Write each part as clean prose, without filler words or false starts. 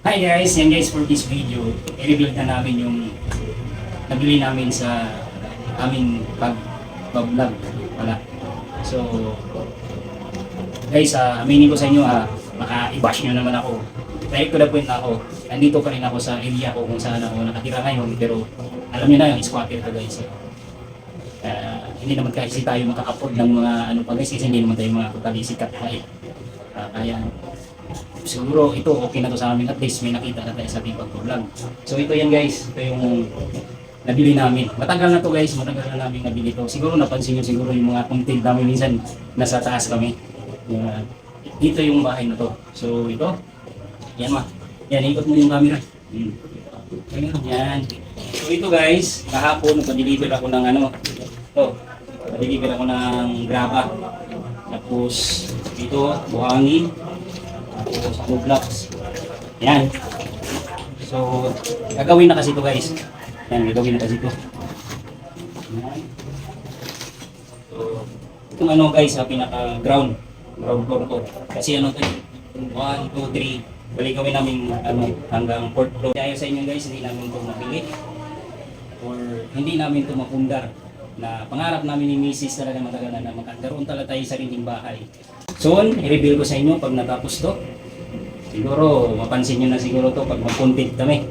Hi guys, yan guys, for this video, i-reveal na namin yung nabili namin sa aming pag-vlog pala. So, guys, aminin ko sa inyo, baka i-bash nyo naman ako. Direct to the point na ako, nandito pa rin ako sa area ko kung saan ako nakatira ngayon, pero alam nyo na yung squatter ko guys. Hindi naman kasi tayo makaka-afford ng mga ano pa guys, kasi hindi naman tayo mga totally sikat pa eh. Kaya siguro ito okay na to sa amin, at least may nakita na tayo sa ating pag-vlog. So ito yan guys, ito yung nabili namin. Matagal na to guys, matagal na namin nabili to. Siguro napansin nyo siguro yung mga content namin minsan nasa taas kami. Dito yung bahay na to. So ito, yan yan, ikot mo yung camera. Yan. So ito guys, kahapon nagpa-deliver ako ng ano, ito, nagpa-deliver ako ng graba. Tapos ito, buhangin. Tapos blocks. Yan. So, gagawin na kasi ito guys. Yan, gagawin na kasi ito. Yan. So, itong ano guys, pinaka-ground floor ko. Kasi ano ito, 1, 2, 3. Balik gawin namin ano, hanggang 4th floor. Kaya sa inyo guys, hindi namin ito mapili. Or hindi namin ito mapundar. Na pangarap namin ni Mrs. talaga matagal na magkaroon talaga tayo sa sariling bahay. Soon, i-reveal ko sa inyo pag natapos to. Siguro, mapansin nyo na siguro to pag mag-content kami.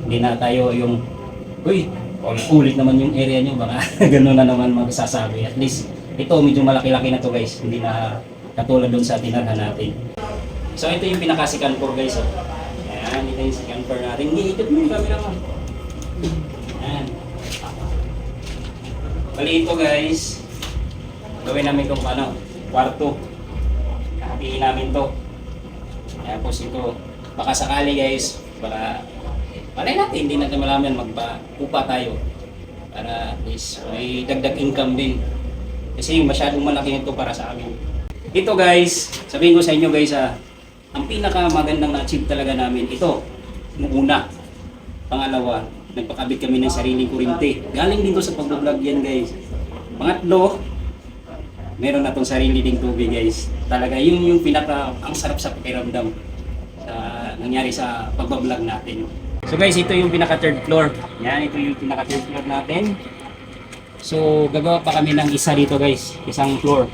Hindi na tayo yung, uy, ulit naman yung area nyo, baka gano'n na naman magsasabi. At least, ito medyo malaki-laki na to guys. Hindi na katulad dun sa tinarhan natin. So, ito yung pinaka-second floor guys. Oh. Ayan, ito yung second floor natin. Hindi, ikot mo yung camera mo. Ayan. Bali ito guys, gawin namin itong ano, kwarto. Hapiin namin to. Tapos ito, baka sakali guys, baka malay natin, hindi natin malaman magpa-upa tayo. Para at least may dagdag income din. Kasi masyadong malaki ito para sa amin. Ito guys, sabihin ko sa inyo guys, ang pinakamagandang na-achieve talaga namin, ito, yung una. Pangalawa, nagpakabit kami ng sariling kuryente. Galing dito sa pag-vlog yan guys. Pangatlo, meron na tong sarili ding tubig guys. Talaga yung pinaka ang sarap sa pakiramdam sa nangyari sa pag-vlog natin. So guys, ito yung pinaka third floor. Yan, ito yung pinaka third floor natin. So gagawa pa kami ng isa dito guys, isang floor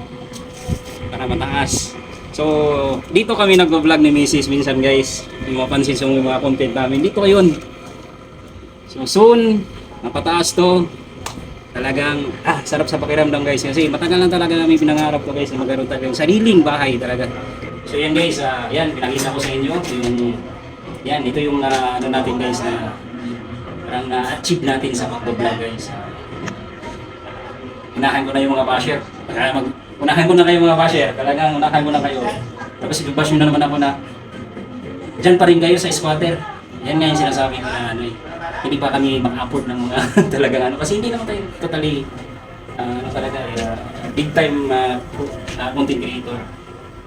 para mataas. So dito kami nag-vlog ni Mrs. minsan guys. Kung mapansin sa mga content namin, dito yun. So soon, napataas to. Talagang sarap sa pakiramdam guys, kasi matagal lang talaga namin pinangarap ko guys na magkaroon tayo ng sariling bahay talaga. So yan guys, yan pinakita ko sa inyo yung yan, ito yung ano natin guys na parang na-achieve natin sa pag-vlog guys. Unahan ko na yung mga basher. Unahan ko na kayo mga basher, talagang unahan ko na kayo. Tapos i-bash nyo na naman ako na dyan pa rin kayo sa squatter. Yan nga yung sinasabi ko na ano eh. Hindi pa kami maka-afford ng mga talagang ano. Kasi hindi naman tayo totally big time content creator.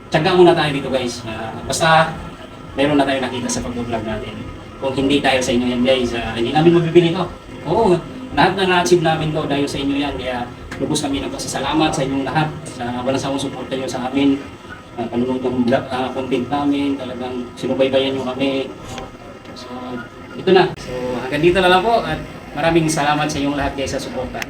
Tiyaga muna tayo dito guys. Basta meron na tayo nakita sa pag-vlog natin. Kung hindi tayo sa inyo yan guys, hindi namin mabibili ito. Oo, lahat na na-achieve namin to dahil sa inyo yan. Kaya lubos kami ng pasasalamat sa inyong lahat. Sa walang sawang suporta nyo sa amin. Panunod ng content namin. Talagang sinubaybayan nyo kami. So, ito na. So, hanggang dito na lang po at maraming salamat sa inyong lahat guys sa suporta.